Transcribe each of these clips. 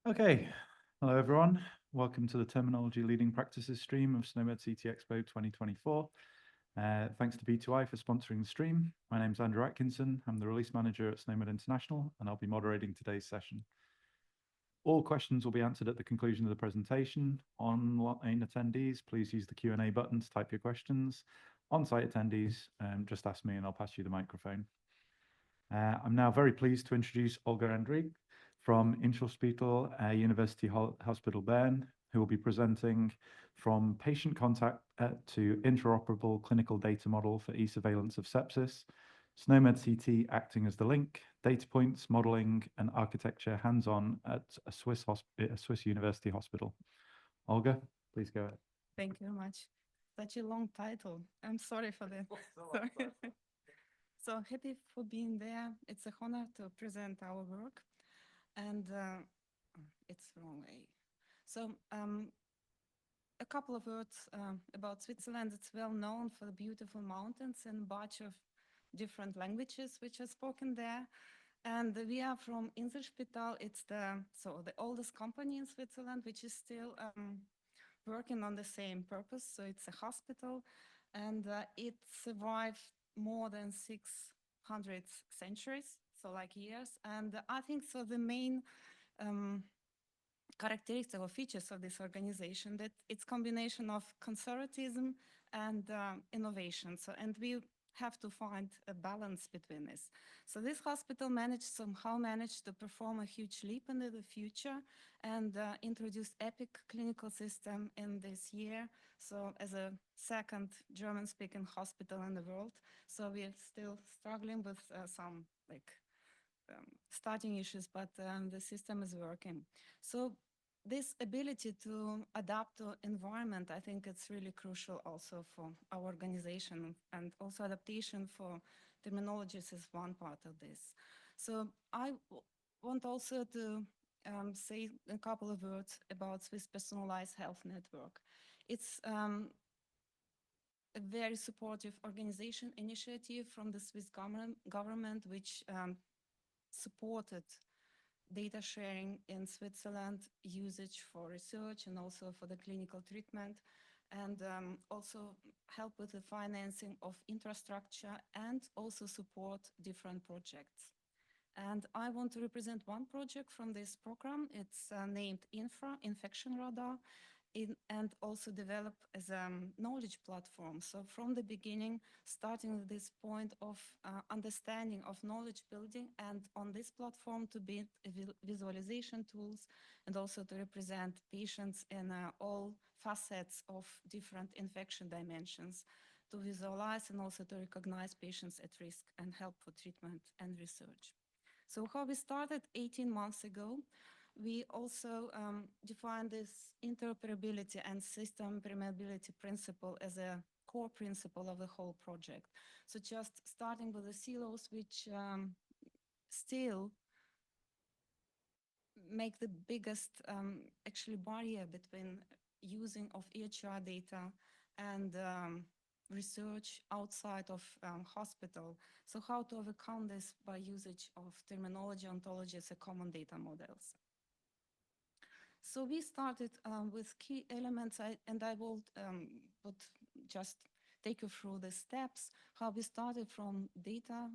Okay, hello everyone. Welcome to the Terminology Leading Practices stream of SNOMED CT Expo 2024. Thanks to B2I for sponsoring the stream. My name is Andrew Atkinson. I'm the release manager at SNOMED International, and I'll be moderating today's session. All questions will be answered at the conclusion of the presentation. Online attendees, please use the Q&A button to type your questions. On-site attendees, just ask me and I'll pass you the microphone. I'm now very pleased to introduce Olga Endrich from Inselspital University Hospital Bern, who will be presenting from patient contact to interoperable clinical data model for eSurveillance of sepsis, SNOMED CT acting as the link, data points, modeling, and architecture hands-on at a Swiss university hospital. Olga, please go ahead. Thank you very much. Such a long title. I'm sorry for that. Sorry. So happy for being there. It's a honor to present our work. And it's wrong way. So a couple of words about Switzerland. It's well known for the beautiful mountains and a bunch of different languages which are spoken there. And we are from Inselspital. It's the oldest company in Switzerland, which is still working on the same purpose. So it's a hospital, and it survived more than 600 centuries, so like years. And I think so the main characteristics or features of this organization that it's combination of conservatism and innovation. So, and we have to find a balance between this. So this hospital somehow managed to perform a huge leap into the future and introduced EPIC clinical system in this year. So as a second German-speaking hospital in the world. So we are still struggling with some starting issues, but the system is working. So this ability to adapt to environment, I think it's really crucial also for our organization, and also adaptation for terminologies is one part of this. So I want also to say a couple of words about Swiss Personalized Health Network. It's a very supportive organization initiative from the Swiss government, which supported data sharing in Switzerland, usage for research and also for the clinical treatment, and also help with the financing of infrastructure and also support different projects. And I want to represent one project from this program. It's named Infection Radar, and also developed as a knowledge platform. So from the beginning, starting with this point of understanding of knowledge building, and on this platform to build visualization tools and also to represent patients in all facets of different infection dimensions, to visualize and also to recognize patients at risk and help for treatment and research. So how we started 18 months ago, we also defined this interoperability and system permeability principle as a core principle of the whole project. So just starting with the silos, which still make the biggest actually barrier between using of EHR data and research outside of hospital. So how to overcome this by usage of terminology, ontologies, and common data models. So we started with key elements, and I will just take you through the steps, how we started from data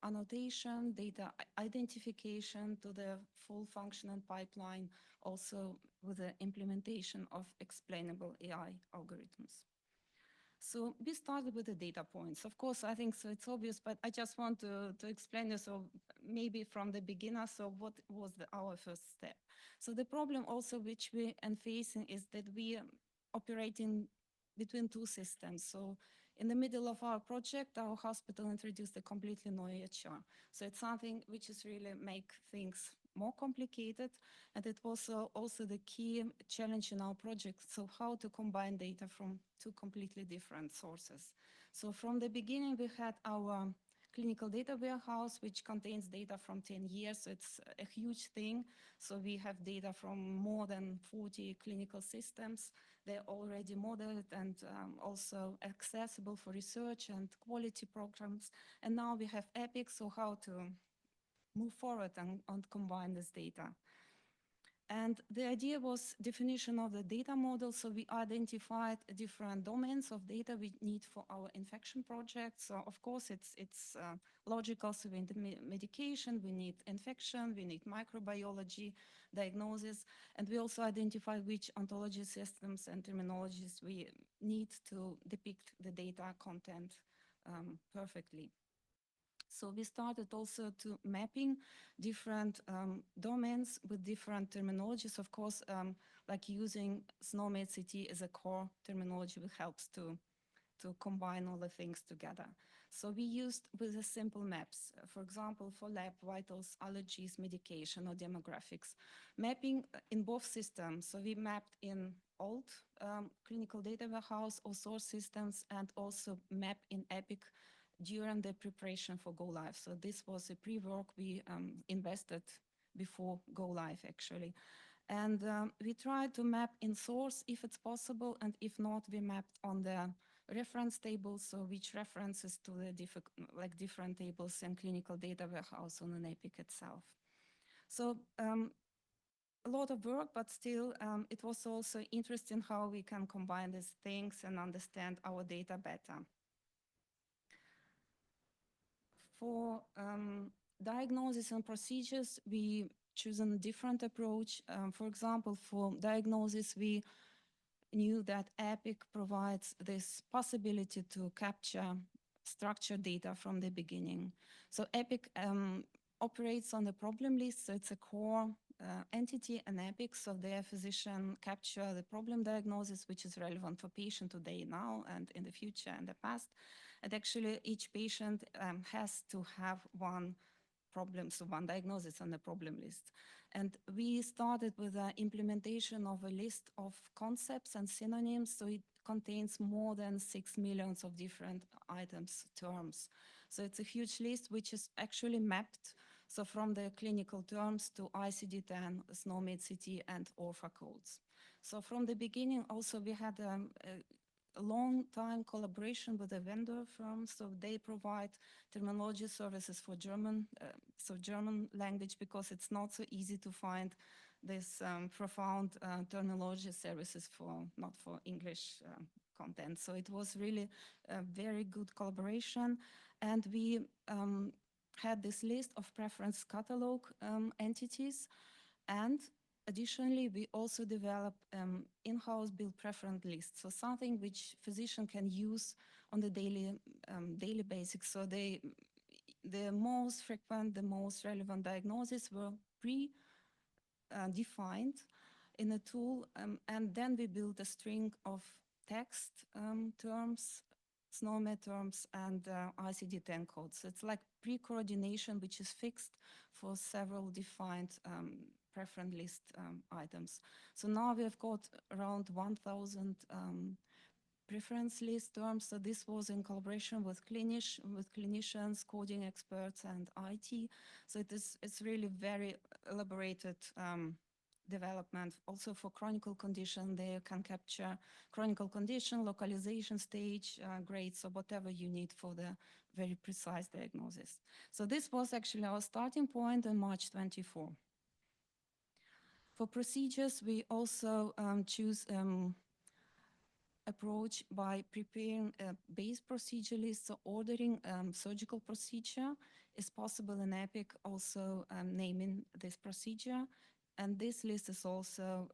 annotation, data identification to the full functional pipeline, also with the implementation of explainable AI algorithms. So we started with the data points. Of course, I think so it's obvious, but I just want to explain this, so maybe from the beginner, so what was our first step? So the problem also which we are facing is that we are operating between two systems. So in the middle of our project, our hospital introduced a completely new EHR. So it's something which is really make things more complicated, and it was also the key challenge in our project. So how to combine data from two completely different sources. So from the beginning, we had our clinical data warehouse, which contains data from 10 years. So it's a huge thing. So we have data from more than 40 clinical systems. They're already modeled and also accessible for research and quality programs. And now we have EPIC, so how to move forward and combine this data. And the idea was definition of the data model. So we identified different domains of data we need for our infection project. So of course, it's logical. So we need medication, we need infection, we need microbiology, diagnosis, and we also identify which ontology systems and terminologies we need to depict the data content perfectly. So we started also to mapping different domains with different terminologies. Of course, like using SNOMED CT as a core terminology, which helps to combine all the things together. So we used with the simple maps, for example, for lab vitals, allergies, medication, or demographics. Mapping in both systems. So we mapped in old clinical data warehouse or source systems, and also map in EPIC during the preparation for go live. So this was a pre-work we invested before go live, actually. And we tried to map in source if it's possible, and if not, we mapped on the reference tables, so which references to the different tables in clinical data warehouse on an EPIC itself. So a lot of work, but still it was also interesting how we can combine these things and understand our data better. For diagnosis and procedures, we chosen a different approach. For example, for diagnosis, we knew that EPIC provides this possibility to capture structured data from the beginning. So EPIC operates on the problem list, so it's a core entity, and EPIC, so their physician capture the problem diagnosis, which is relevant for patient today, now, and in the future and the past. And actually, each patient has to have one problem, so one diagnosis on the problem list. And we started with the implementation of a list of concepts and synonyms, so it contains more than 6 million of different items, terms. So it's a huge list, which is actually mapped, so from the clinical terms to ICD-10, SNOMED CT, and ORFA codes. So from the beginning, also, we had a long time collaboration with a vendor firm, so they provide terminology services for German, so German language, because it's not so easy to find this profound terminology services not for English content. So it was really a very good collaboration, and we had this list of preference catalog entities, and additionally, we also develop in-house build preference list, so something which physician can use on the daily basis. So the most frequent, the most relevant diagnoses were pre-defined in a tool, and then we built a string of text terms, SNOMED terms, and ICD-10 codes. So it's like pre-coordination, which is fixed for several defined preference list items. So now we have got around 1,000 preference list terms. So this was in collaboration with clinicians, coding experts, and IT. So it's really very elaborated development. Also for chronic condition, they can capture chronic condition, localization stage, grades, so whatever you need for the very precise diagnosis. So this was actually our starting point in March 24. For procedures, we also choose approach by preparing a base procedure list, so ordering surgical procedure is possible in EPIC, also naming this procedure. And this list is also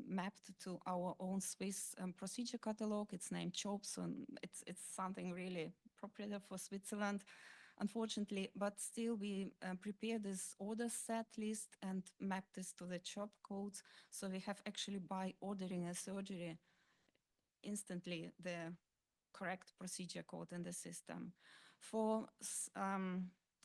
mapped to our own Swiss procedure catalog. It's named CHOPS, and it's something really appropriate for Switzerland, unfortunately. But still, we prepare this order set list and map this to the CHOP codes. So we have actually, by ordering a surgery, instantly the correct procedure code in the system. For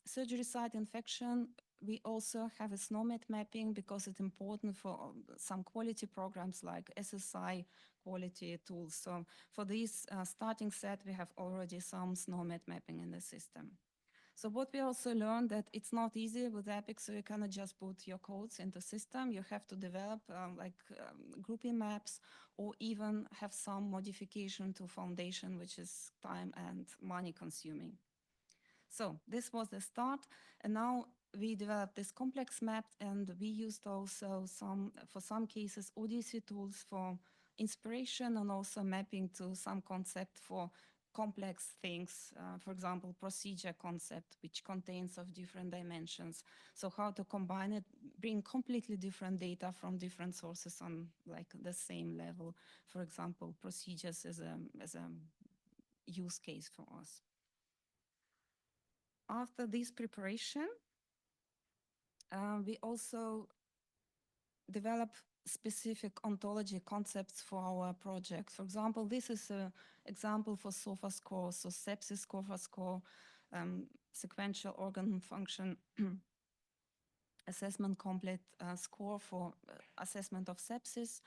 surgery site infection, we also have a SNOMED mapping because it's important for some quality programs like SSI quality tools. So for this starting set, we have already some SNOMED mapping in the system. So what we also learned that it's not easy with EPIC, so you cannot just put your codes into system. You have to develop grouping maps, or even have some modification to foundation, which is time and money consuming. So this was the start, and now we developed this complex map, and we used also for some cases, OHDSI tools for inspiration and also mapping to some concept for complex things, for example, procedure concept, which contains of different dimensions. So how to combine it, bring completely different data from different sources on like the same level. For example, procedures as a use case for us. After this preparation, we also develop specific ontology concepts for our project. For example, this is an example for SOFA score, so sepsis SOFA score, sequential organ function assessment complete score for assessment of sepsis.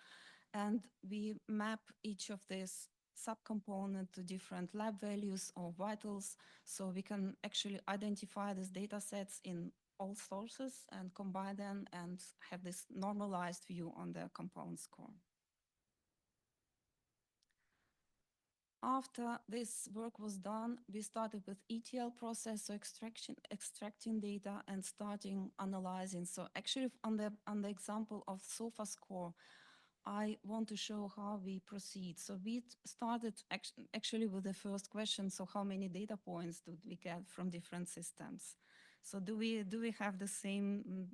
And we map each of these subcomponent to different lab values or vitals, so we can actually identify these data sets in all sources and combine them and have this normalized view on the compound score. After this work was done, we started with ETL process, so extracting data and starting analyzing. So actually on the example of SOFA score, I want to show how we proceed. So we started actually with the first question. So how many data points do we get from different systems? So do we have the same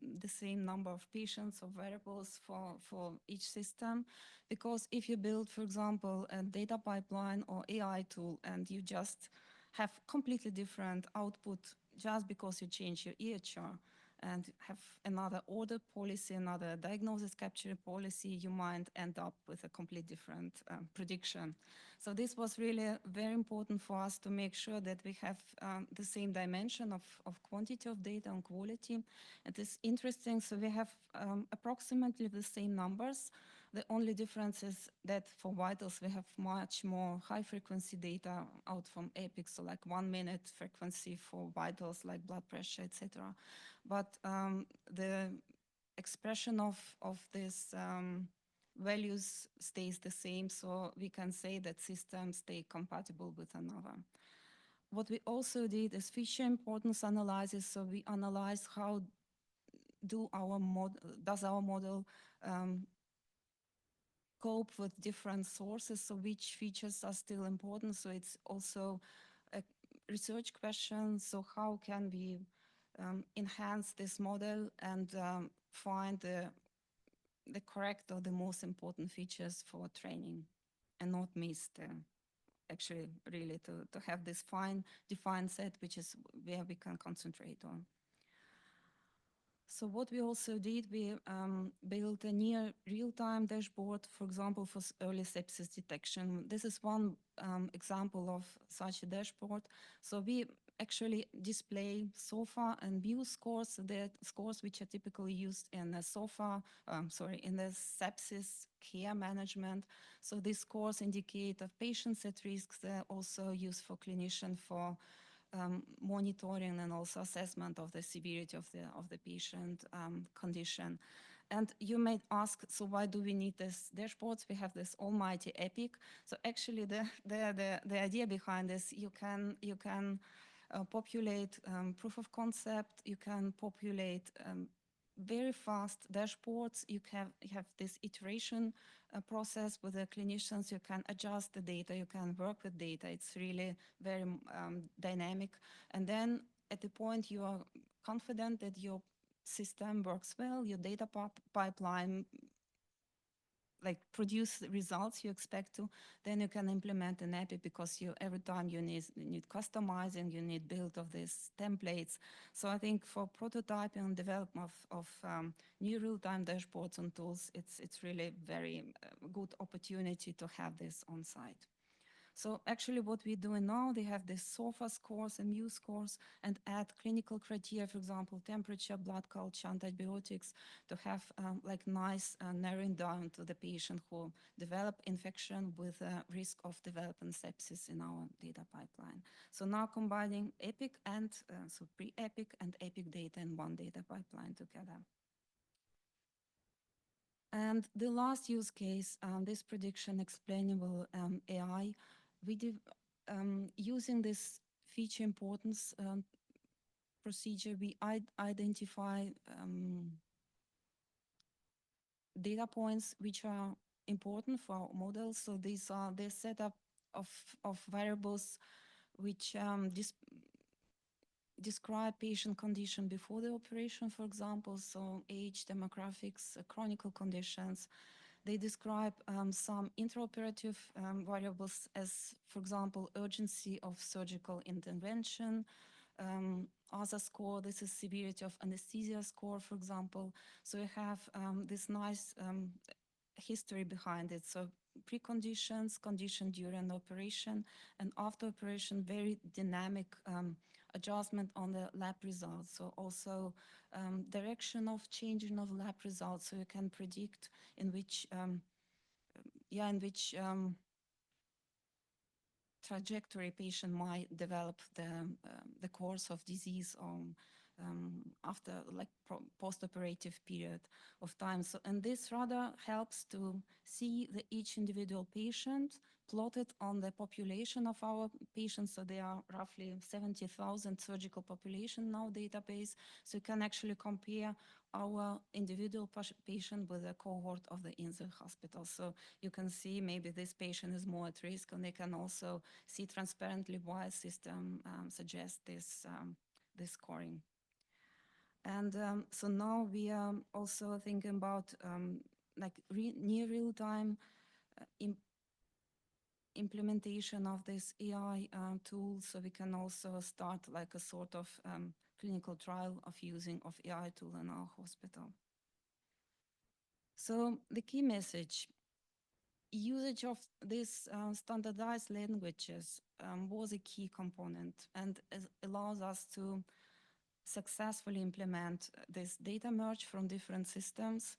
number of patients or variables for each system? Because if you build, for example, a data pipeline or AI tool and you just have completely different output just because you change your EHR, and have another order policy, another diagnosis capture policy, you might end up with a completely different prediction. So this was really very important for us to make sure that we have the same dimension of quantity of data and quality. It is interesting, so we have approximately the same numbers. The only difference is that for vitals, we have much more high frequency data out from EPIC, so like 1 minute frequency for vitals like blood pressure, etc. But the expression of these values stays the same, so we can say that systems stay compatible with another. What we also did is feature importance analysis, so we analyze how does our model cope with different sources, so which features are still important. So it's also a research question, so how can we enhance this model and find the correct or the most important features for training and not miss the actually really to have this fine defined set, which is where we can concentrate on. So what we also did, we built a near real-time dashboard, for example, for early sepsis detection. This is one example of such a dashboard. So we actually display SOFA and view scores, the scores which are typically used in the in the sepsis care management. So these scores indicate of patients at risk. They're also used for clinician for monitoring and also assessment of the severity of the patient condition. And you may ask, so why do we need this dashboards? We have this almighty EPIC. So actually the idea behind this, you can populate proof of concept, you can populate very fast dashboards. You have this iteration process with the clinicians. You can adjust the data, you can work with data. It's really very dynamic. And then at the point you are confident that your system works well, your data pipeline like produce the results you expect to, then you can implement an API, because every time you need customizing, you need build of these templates. So I think for prototyping and development of new real-time dashboards and tools, it's really very good opportunity to have this on site. So actually what we're doing now, they have this SOFA scores and MU scores, and add clinical criteria, for example, temperature, blood culture, antibiotics, to have like nice narrowing down to the patient who develop infection with a risk of developing sepsis in our data pipeline. So now combining EPIC and so pre-EPIC and EPIC data in one data pipeline together. And the last use case, this prediction explainable AI, we did using this feature importance procedure, we identify data points which are important for our model. So these are the setup of variables which describe patient condition before the operation, for example, so age, demographics, chronic conditions. They describe some interoperative variables as, for example, urgency of surgical intervention, other score, this is severity of anesthesia score, for example. So we have this nice history behind it. So preconditions, condition during operation, and after operation, very dynamic adjustment on the lab results. So also direction of changing of lab results, so you can predict in which trajectory patient might develop the course of disease after like post-operative period of time. So, and this rather helps to see each individual patient plotted on the population of our patients. So there are roughly 70,000 surgical population now database. So you can actually compare our individual patient with a cohort of in the hospital. So you can see maybe this patient is more at risk, and they can also see transparently why system suggests this scoring. And so now we are also thinking about like near real-time implementation of this AI tool, so we can also start like a sort of clinical trial of using of AI tool in our hospital. So the key message, usage of these standardized languages was a key component and allows us to successfully implement this data merge from different systems.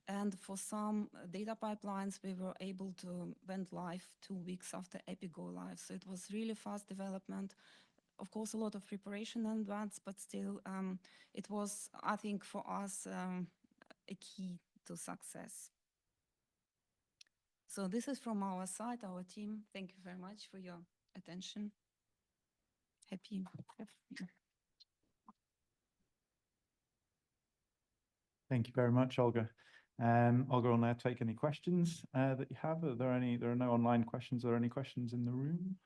And for some data pipelines, we were able to went live 2 weeks after Epi go live. So it was really fast development. Of course, a lot of preparation in advance, but still, it was, I think, for us, a key to success. So this is from our side, our team. Thank you very much for your attention. Happy. Thank you very much, Olga. Olga will now take any questions that you have. There are no online questions. Are there any questions in the room?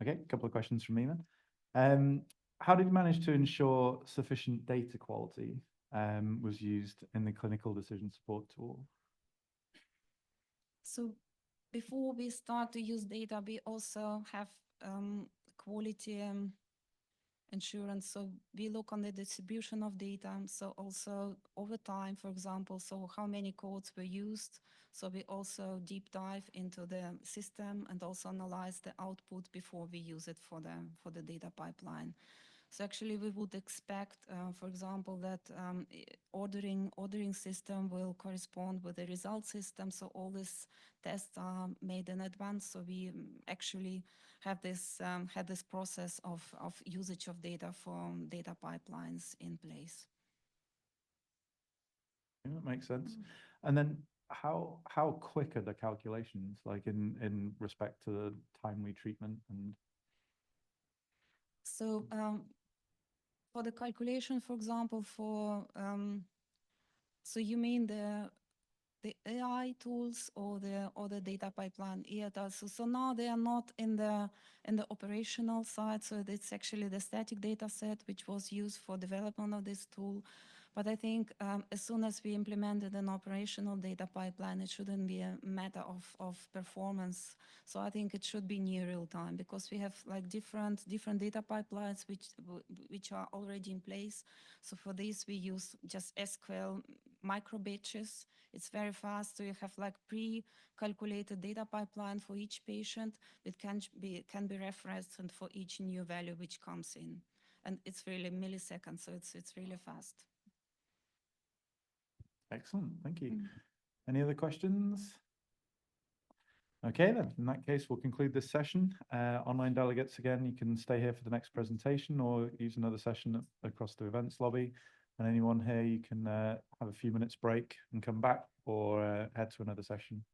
Okay, a couple of questions from me then. How did you manage to ensure sufficient data quality was used in the clinical decision support tool? So before we start to use data, we also have quality insurance. So we look on the distribution of data. So also over time, for example, so how many codes were used. So we also deep dive into the system and also analyze the output before we use it for the data pipeline. So actually we would expect, for example, that ordering system will correspond with the result system. So all these tests are made in advance. So we actually have this had this process of usage of data from data pipelines in place. Yeah, that makes sense. And then how quick are the calculations, like in respect to the timely treatment? And so for the calculation, for example, so you mean the AI tools or the data pipeline? Yeah, so now they are not in the operational side. So it's actually the static data set which was used for development of this tool. But I think as soon as we implemented an operational data pipeline, it shouldn't be a matter of performance. So I think it should be near real time, because we have like different data pipelines which are already in place. So for this, we use just SQL micro batches. It's very fast. So you have like pre-calculated data pipeline for each patient. It can be referenced and for each new value which comes in. And it's really milliseconds, so it's really fast. excellent, thank you. Any other questions? Okay, then in that case, we'll conclude this session. Online delegates, again, you can stay here for the next presentation or use another session across the events lobby. And anyone here, you can have a few minutes break and come back, or head to another session.